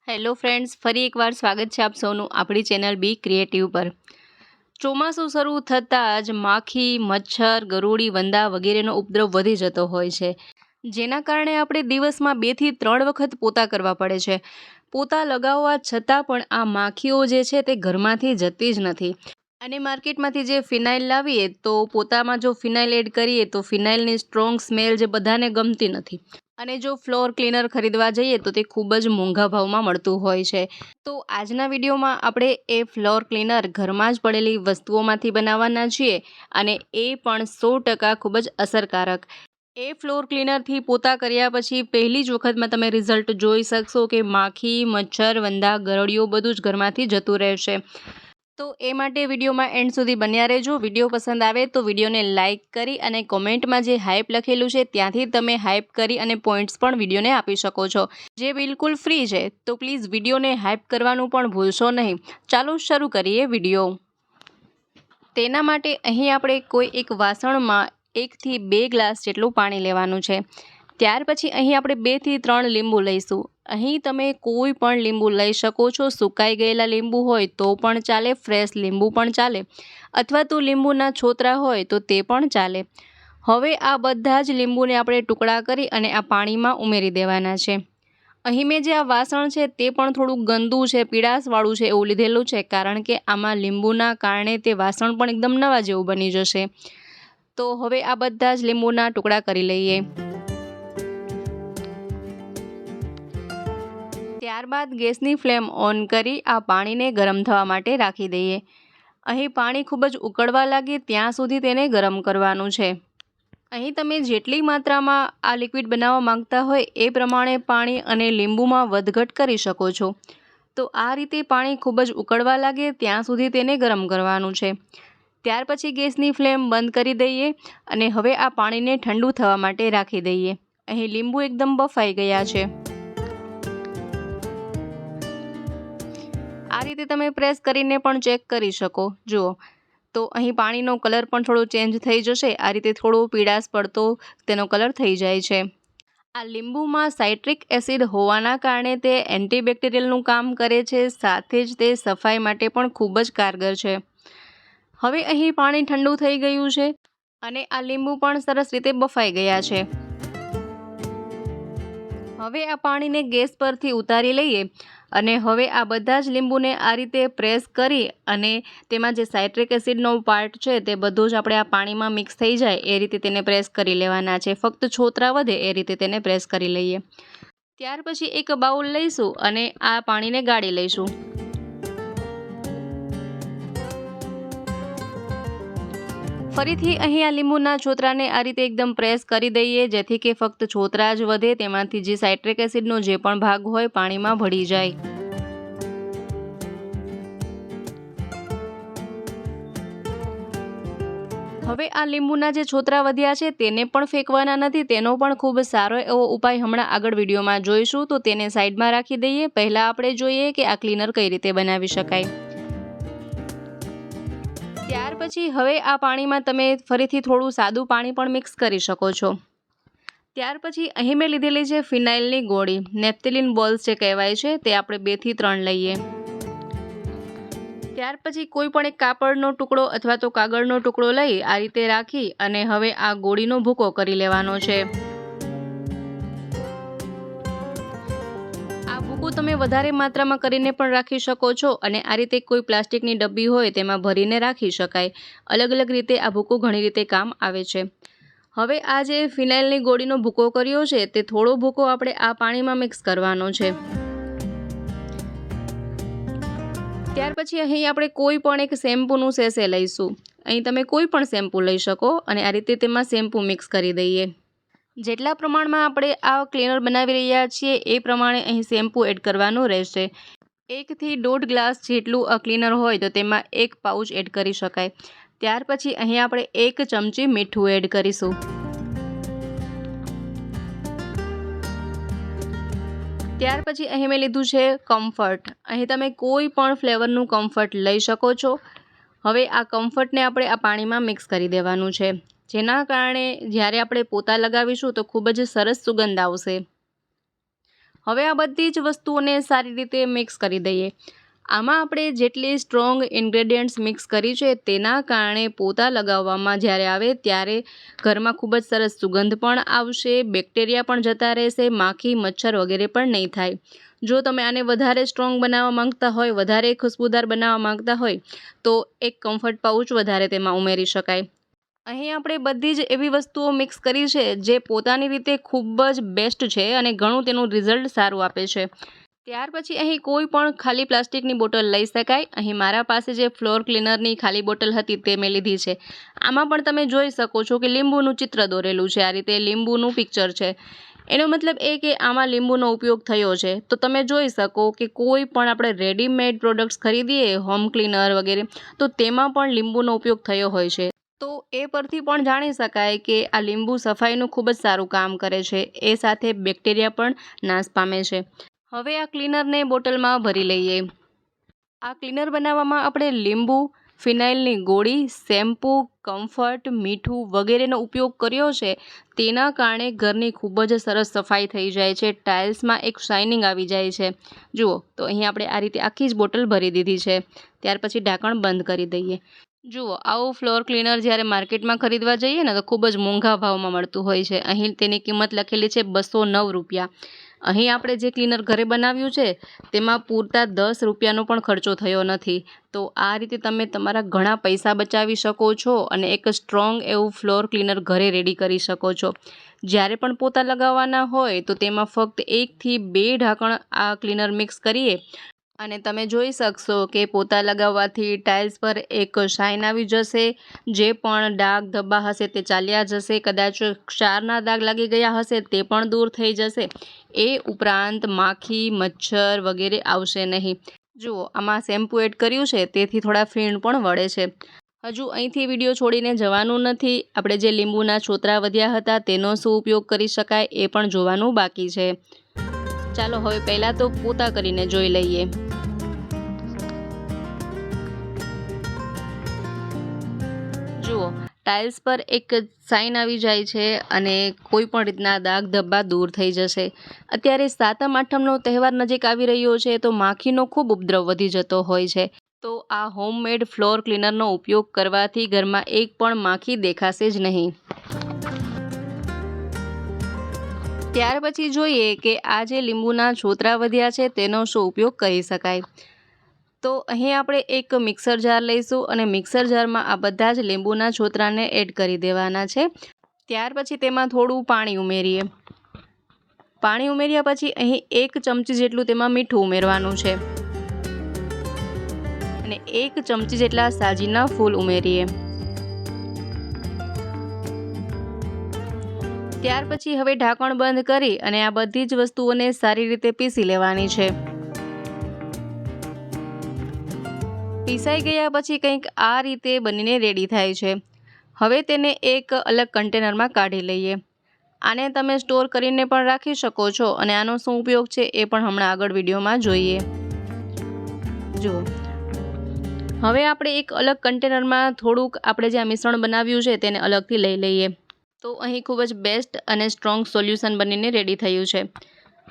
Hello friends, ફરી એકવાર સ્વાગત છે આપ સૌનું આપણી ચેનલ બી ક્રિએટિવ પર। ચોમાસું શરૂ થતાં જ માખી, મચ્છર, ગરોળી, વંદા વગેરેનો ઉપદ્રવ વધી જતો હોય છે, જેના કારણે આપણે દિવસમાં 2 થી 3 વખત પોતા કરવા પડે છે। પોતા લગાવવા છતાં પણ આ માખીઓ જે છે તે ઘરમાંથી જતી જ નથી અને માર્કેટમાંથી જે ફિનાઇલ લાવીએ તો પોતામાં જો ફિનાઇલ એડ કરીએ તો ફિનાઇલની સ્ટ્રોંગ સ્મેલ જે બધાને ગમતી નથી અને જો ફ્લોર ક્લીનર ખરીદવા જઈએ તો તે ખૂબ જ મોંઘા ભાવમાં મળતું હોય છે। તો આજના વિડીયોમાં આપણે એ ફ્લોર ક્લીનર ઘરમાં જ પડેલી વસ્તુઓમાંથી બનાવવાના છીએ અને એ પણ 100% ખૂબ જ અસરકારક। એ ફ્લોર ક્લીનરથી પોતા કર્યા પછી પહેલી જ વખતમાં તમે રિઝલ્ટ જોઈ શકશો કે માખી, મચ્છર, વંદા, ગરોળીઓ બધું જ ઘરમાંથી જતું રહેશે। તો એ માટે વિડીયોમાં એન્ડ સુધી બન્યા રહેજો। વિડીયો પસંદ આવે તો વિડીયોને લાઇક કરી અને કોમેન્ટમાં જે હાઇપ લખેલું છે ત્યાંથી તમે હાઇપ કરી અને પોઈન્ટ્સ પણ વિડીયોને આપી શકો છો, જે બિલકુલ ફ્રી છે। તો પ્લીઝ વિડીયોને હાઇપ કરવાનું પણ ભૂલશો નહીં। ચાલો શરૂ કરીએ વિડીયો। તેના માટે અહીં આપણે કોઈ એક વાસણમાં 1 થી 2 ગ્લાસ જેટલું પાણી લેવાનું છે। ત્યાર પછી અહીં આપણે 2 થી 3 લીંબુ લઈશું। અહીં તમે કોઈ પણ લીંબુ લઈ શકો છો। સુકાઈ ગયેલા લીંબુ હોય તો પણ ચાલે, ફ્રેશ લીંબુ પણ ચાલે, અથવા તો લીંબુના છોતરા હોય તો તે પણ ચાલે। હવે આ બધા જ લીંબુને આપણે ટુકડા કરી અને આ પાણીમાં ઉમેરી દેવાના છે। અહીં મેં જે આ વાસણ છે તે પણ થોડું ગંદુ છે, પીળાશવાળું છે એવું લીધેલું છે, કારણ કે આમાં લીંબુના કારણે તે વાસણ પણ એકદમ નવા જેવું બની જશે। તો હવે આ બધા જ લીંબુના ટુકડા કરી લઈએ। ત્યારબાદ ગેસની ફ્લેમ ઓન કરી આ પાણીને ગરમ થવા માટે રાખી દઈએ। અહીં પાણી ખૂબ જ ઉકળવા લાગે ત્યાં સુધી તેને ગરમ કરવાનું છે। અહીં તમે જેટલી માત્રામાં આ લિક્વિડ બનાવવા માંગતા હોય એ પ્રમાણે પાણી અને લીંબુમાં વધઘટ કરી શકો છો। તો આ રીતે પાણી ખૂબ જ ઉકળવા લાગે ત્યાં સુધી તેને ગરમ કરવાનું છે। ત્યાર પછી ગેસની ફ્લેમ બંધ કરી દઈએ અને હવે આ પાણીને ઠંડુ થવા માટે રાખી દઈએ। અહીં લીંબુ એકદમ બફાઈ ગયા છે। આ રીતે તમે પ્રેસ કરીને પણ ચેક કરી શકો। જુઓ તો અહીં પાણીનો કલર પણ થોડો ચેન્જ થઈ જશે। આ રીતે થોડો પીળાશ પડતો તેનો કલર થઈ જાય છે। આ લીંબુમાં સાઇટ્રિક એસિડ હોવાના કારણે તે એન્ટીબેક્ટેરિયલનું કામ કરે છે, સાથે જ તે સફાઈ માટે પણ ખૂબ જ કારગર છે। હવે અહીં પાણી ઠંડુ થઈ ગયું છે અને આ લીંબુ પણ સરસ રીતે બફાઈ ગયા છે। હવે આ પાણીને ગેસ પરથી ઉતારી લઈએ અને હવે આ બધા જ લીંબુને આ રીતે પ્રેસ કરી અને તેમાં જે સાઇટ્રિક એસિડનો પાર્ટ છે તે બધું જ આપણે આ પાણીમાં મિક્સ થઈ જાય એ રીતે તેને પ્રેસ કરી લેવાના છે। ફક્ત છોતરા વધે એ રીતે તેને પ્રેસ કરી લઈએ। ત્યાર પછી એક બાઉલ લઈશું અને આ પાણીને ગાળી લઈશું। ફરીથી અહીં આ લીંબુના છોતરાને આ રીતે એકદમ પ્રેસ કરી દઈએ, જેથી કે ફક્ત છોતરા જ વધે, તેમાંથી જે સાઇટ્રિક એસિડનો જે પણ ભાગ હોય પાણીમાં ભળી જાય। હવે આ લીંબુના જે છોતરા વધ્યા છે તેને પણ ફેંકવાના નથી, તેનો પણ ખૂબ સારો એવો ઉપાય હમણાં આગળ વિડીયોમાં જોઈશું। તો તેને સાઈડમાં રાખી દઈએ। પહેલાં આપણે જોઈએ કે આ ક્લીનર કઈ રીતે બનાવી શકાય। ત્યાર પછી હવે આ પાણીમાં તમે ફરીથી થોડું સાદું પાણી પણ મિક્સ કરી શકો છો। ત્યાર પછી અહીં મેં લીધેલી છે ફિનાઇલની ગોળી, નેપ્થેલિન બોલ્સ જે કહેવાય છે, તે આપણે 2 થી 3 લઈએ। ત્યાર પછી કોઈ પણ એક કાપડનો ટુકડો અથવા તો કાગળનો ટુકડો લઈ આ રીતે રાખી અને હવે આ ગોળીનો ભૂકો કરી લેવાનો છે। આ ભૂકો તમે વધારે માત્રામાં કરીને પણ રાખી શકો છો અને આ રીતે કોઈ પ્લાસ્ટિકની ડબ્બી હોય તેમાં ભરીને રાખી શકાય। અલગ અલગ રીતે આ ભૂકો ઘણી રીતે કામ આવે છે। હવે આ જે ફિનાઇલની ગોળીનો ભૂકો કર્યો છે તે થોડો ભૂકો આપણે આ પાણીમાં મિક્સ કરવાનો છે। ત્યાર પછી અહીં આપણે કોઈ પણ એક શેમ્પૂનું સેશે લઈશું। અહીં તમે કોઈ પણ શેમ્પૂ લઈ શકો અને આ રીતે તેમાં શેમ્પૂ મિક્સ કરી દઈએ। જેટલા પ્રમાણમાં આપણે આ ક્લીનર બનાવી રહ્યા છીએ એ પ્રમાણે અહીં શેમ્પૂ એડ કરવાનું રહેશે। 1 થી 1.5 ગ્લાસ જેટલું આ ક્લીનર હોય તો તેમાં 1 પાઉચ એડ કરી શકાય। ત્યાર પછી અહીં આપણે 1 ચમચી મીઠું એડ કરીશું। ત્યાર પછી અહીં મેં લીધું છે કમ્ફર્ટ। અહીં તમે કોઈ પણ ફ્લેવરનું કમ્ફર્ટ લઈ શકો છો। હવે આ કમ્ફર્ટને આપણે આ પાણીમાં મિક્સ કરી દેવાનું છે, જેના કારણે જ્યારે આપણે પોતા લગાવીશું તો ખૂબ જ સરસ સુગંધ આવશે। હવે આ બધી જ વસ્તુઓને સારી રીતે મિક્સ કરી દઈએ. આમાં આપણે જેટલી સ્ટ્રોંગ ઇન્ગ્રેડિયન્ટ્સ મિક્સ કરી છે તેના કારણે પોતા લગાવવામાં જ્યારે આવે ત્યારે ઘરમાં ખૂબ જ સરસ સુગંધ પણ આવશે, બેક્ટેરિયા પણ જતા રહેશે, માખી મચ્છર વગેરે પણ નહીં થાય. જો તમે આને વધારે સ્ટ્રોંગ બનાવવા માંગતા હોય, વધારે ખુશ્બુદાર બનાવવા માંગતા હોય તો એક કમ્ફર્ટ પાઉચ વધારે તેમાં ઉમેરી શકાય. અહીં આપણે બધી જ એવી વસ્તુઓ મિક્સ કરી છે જે પોતાની રીતે ખૂબ જ બેસ્ટ છે અને ઘણું તેનું રિઝલ્ટ સારું આપે છે. ત્યાર પછી અહીં કોઈ પણ ખાલી પ્લાસ્ટિકની બોટલ લઈ શકાય. અહીં મારા પાસે જે ફ્લોર ક્લીનરની ખાલી બોટલ હતી તે મેં લીધી છે. આમાં પણ તમે જોઈ શકો છો કે લીંબુનું ચિત્ર દોરેલું છે. આ રીતે લીંબુનું પિક્ચર છે. એનો મતલબ એ કે આમાં લીંબુનો ઉપયોગ થયો છે. તો તમે જોઈ શકો કે કોઈ પણ આપણે રેડીમેડ પ્રોડક્ટ્સ ખરીદીએ, હોમ ક્લીનર વગેરે, તો તેમાં પણ લીંબુનો ઉપયોગ થયો હોય છે. તો એ પરથી પણ જાણી શકાય કે આ લીંબુ સફાઈનું ખૂબ જ સારું કામ કરે છે. એ સાથે બેક્ટેરિયા પણ નાશ પામે છે. હવે આ ક્લીનરને બોટલમાં ભરી લઈએ. આ ક્લીનર બનાવવામાં આપણે લીંબુ, ફિનાઇલની ગોળી, શેમ્પૂ, કમ્ફર્ટ, મીઠું વગેરેનો ઉપયોગ કર્યો છે. તેના કારણે ઘરની ખૂબ જ સરસ સફાઈ થઈ જાય છે. ટાઇલ્સમાં એક શાઇનિંગ આવી જાય છે. જુઓ, તો અહીં આપણે આ રીતે આખી જ બોટલ ભરી દીધી છે. ત્યાર પછી ઢાંકણ બંધ કરી દઈએ. જુઓ, આવું ફ્લોર ક્લીનર જ્યારે માર્કેટમાં ખરીદવા જઈએ ને તો ખૂબ જ મોંઘા ભાવમાં મળતું હોય છે. અહીં તેની કિંમત લખેલી છે 209 રૂપિયા. અહીં આપણે જે ક્લીનર ઘરે બનાવ્યું છે તેમાં પૂરતા 10 રૂપિયાનો પણ ખર્ચો થયો નથી. તો આ રીતે તમે તમારા ઘણા પૈસા બચાવી શકો છો અને એક સ્ટ્રોંગ એવું ફ્લોર ક્લીનર ઘરે રેડી કરી શકો છો. જ્યારે પણ પોતા લગાવવાના હોય તો તેમાં ફક્ત 1 થી 2 ઢાંકણ આ ક્લીનર મિક્સ કરીએ અને તમે જોઈ શકશો કે પોતા લગાવવાથી ટાઇલ્સ પર એક શાઇન આવી જશે. જે પણ ડાઘ ધબ્બા હશે તે ચાલ્યા જશે. કદાચ ક્ષારના દાગ લાગી ગયા હશે તે પણ દૂર થઈ જશે. એ ઉપરાંત માખી, મચ્છર વગેરે આવશે નહીં. જુઓ, આમાં શેમ્પૂ એડ કર્યું છે તેથી થોડા ફીણ પણ વળે છે. હજુ અહીંથી વિડીયો છોડીને જવાનું નથી. આપણે જે લીંબુના છોતરા વધ્યા હતા તેનો શું ઉપયોગ કરી શકાય એ પણ જોવાનું બાકી છે. ચાલો હવે પહેલાં તો પોતા કરીને જોઈ લઈએ. જુઓ, ટાઇલ્સ પર એક શાઇન આવી જાય છે અને કોઈ પણ રીતના દાગ ધબ્બા દૂર થઈ જશે. અત્યારે સાતમ આઠમનો તહેવાર નજીક આવી રહ્યો છે તો માખીનો ખૂબ ઉપદ્રવ વધી જતો હોય છે. તો આ હોમમેડ ફ્લોર ક્લીનરનો ઉપયોગ કરવાથી ઘરમાં એક પણ માખી દેખાશે જ નહીં. ત્યાર પછી જોઈએ કે આ જે લીંબુના છોતરા વધ્યા છે તેનો શું ઉપયોગ કરી શકાય. તો અહીં આપણે એક મિક્સર જાર લઈશું અને મિક્સર જારમાં આ બધા જ લીંબુના છોતરાને એડ કરી દેવાના છે. ત્યાર પછી તેમાં થોડું પાણી ઉમેરીએ. પાણી ઉમેર્યા પછી અહીં 1 ચમચી જેટલું તેમાં મીઠું ઉમેરવાનું છે અને 1 ચમચી જેટલા સાજીના ફૂલ ઉમેરીએ. ત્યાર પછી હવે ઢાંકણ બંધ કરી અને આ બધી જ વસ્તુઓને સારી રીતે પીસી લેવાની છે. પીસાઈ ગયા પછી કંઈક આ રીતે બનીને રેડી થાય છે. હવે તેને એક અલગ કન્ટેનરમાં કાઢી લઈએ. આને તમે સ્ટોર કરીને પણ રાખી શકો છો અને આનો શું ઉપયોગ છે એ પણ હમણાં આગળ વિડીયોમાં જોઈએ. જુઓ, હવે આપણે એક અલગ કન્ટેનરમાં થોડુંક આપણે જે આ મિશ્રણ બનાવ્યું છે તેને અલગથી લઈ લઈએ. તો અહીં ખૂબ જ બેસ્ટ અને સ્ટ્રોંગ સોલ્યુશન બનીને રેડી થયું છે.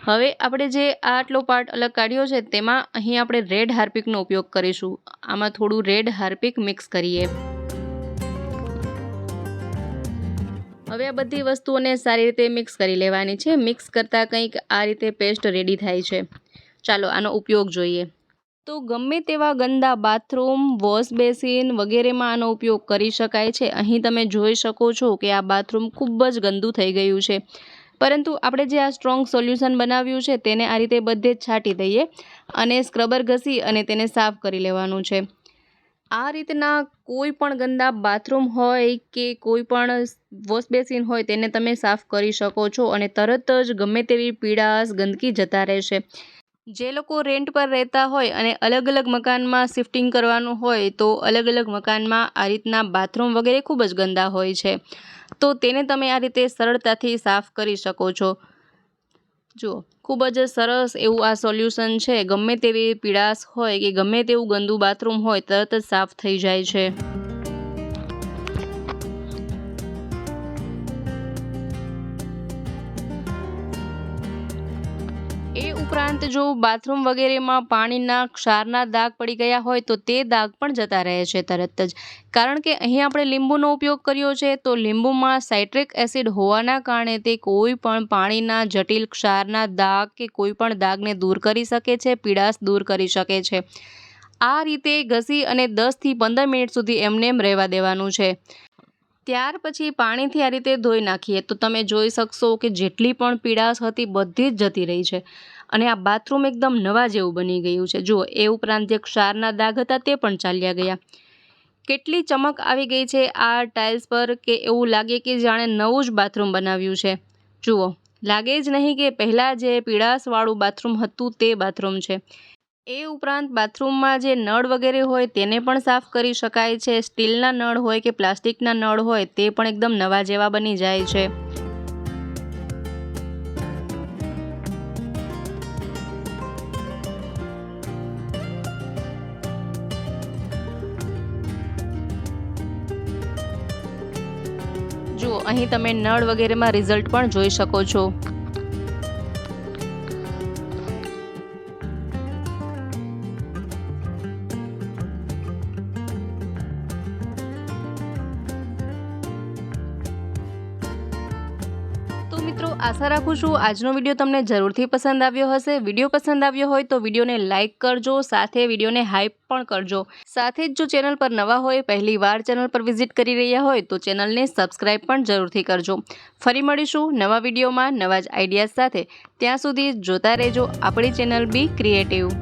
હવે આપણે જે આટલો પાર્ટ અલગ કાઢ્યો છે તેમાં અહીં આપણે રેડ હાર્પિકનો ઉપયોગ કરીશું. આમાં થોડું રેડ હાર્પિક મિક્સ કરીએ. હવે આ બધી વસ્તુઓને સારી રીતે મિક્સ કરી લેવાની છે. મિક્સ કરતાં કંઈક આ રીતે પેસ્ટ રેડી થાય છે. ચાલો આનો ઉપયોગ જોઈએ. તો ગમે તેવા ગંદા બાથરૂમ, વોશ બેસિન વગેરેમાં આનો ઉપયોગ કરી શકાય છે. અહીં તમે જોઈ શકો છો કે આ બાથરૂમ ખૂબ જ ગંદુ થઈ ગયું છે. પરંતુ આપણે જે આ સ્ટ્રોંગ સોલ્યુશન બનાવ્યું છે તેને આ રીતે બધે જ છાંટી દઈએ અને સ્ક્રબર ઘસી અને તેને સાફ કરી લેવાનું છે. આ રીતના કોઈ પણ ગંદા બાથરૂમ હોય કે કોઈ પણ વોશ બેસિન હોય તેને તમે સાફ કરી શકો છો અને તરત જ ગમે તેવી પીડાશ, ગંદકી જતા રહેશે. જે લોકો રેન્ટ પર રહેતા હોય અને અલગ અલગ મકાનમાં શિફ્ટિંગ કરવાનું હોય તો અલગ અલગ મકાનમાં આ રીતના બાથરૂમ વગેરે ખૂબ જ ગંદા હોય છે. તો તેને તમે આ રીતે સરળતાથી સાફ કરી શકો છો. જુઓ, ખૂબ જ સરસ એવું આ સોલ્યુશન છે. ગમે તેવી પીડાશ હોય કે ગમે તેવું ગંદુ બાથરૂમ હોય તરત જ સાફ થઈ જાય છે. એ ઉપરાંત જો બાથરૂમ વગેરેમાં પાણીના ક્ષારના દાગ પડી ગયા હોય તો તે દાગ પણ જતા રહે છે તરત જ, કારણ કે અહીં આપણે લીંબુનો ઉપયોગ કર્યો છે તો લીંબુમાં સાઇટ્રિક એસિડ હોવાના કારણે તે કોઈ પણ પાણીના જટિલ ક્ષારના દાગ કે કોઈ પણ દાગને દૂર કરી શકે છે, પીડાશ દૂર કરી શકે છે। આ રીતે ઘસી અને 10 થી 15 મિનિટ સુધી એમનેમ રહેવા દેવાનું છે। ત્યાર પછી પાણીથી આ રીતે ધોઈ નાખીએ તો તમે જોઈ શકશો કે જેટલી પણ પીડાશ હતી બધી જ જતી રહી છે અને આ બાથરૂમ એકદમ નવા જેવું બની ગયું છે। જુઓ, એ ઉપરાંત જે ક્ષારના દાગ હતા તે પણ ચાલ્યા ગયા। કેટલી ચમક આવી ગઈ છે આ ટાઇલ્સ પર કે એવું લાગે કે જાણે નવું જ બાથરૂમ બનાવ્યું છે। જુઓ, લાગે જ નહીં કે પહેલાં જે પીડાશવાળું બાથરૂમ હતું તે બાથરૂમ છે। એ ઉપરાંત બાથરૂમમાં જે નળ વગેરે હોય તેને પણ સાફ કરી શકાય છે। સ્ટીલના નળ હોય કે પ્લાસ્ટિકના નળ હોય તે પણ એકદમ નવા જેવા બની જાય છે। જુઓ, અહીં તમે નળ વગેરેમાં રિઝલ્ટ પણ જોઈ શકો છો। તો મિત્રો, આશા રાખું છું આજનો વિડીયો તમને જરૂરથી પસંદ આવ્યો હશે। વિડીયો પસંદ આવ્યો હોય તો વિડીયોને લાઇક કરજો, સાથે વિડીયોને હાઇપ પણ કરજો। સાથે જ જો ચેનલ પર નવા હોય, પહેલી વાર ચેનલ પર વિઝિટ કરી રહ્યા હોય તો ચેનલને સબસ્ક્રાઇબ પણ જરૂરથી કરજો। ફરી મળીશું નવા વિડીયોમાં નવા જ આઈડિયાઝ સાથે। ત્યાં સુધી જોતા રહેજો આપણી ચેનલ બી ક્રિએટિવ।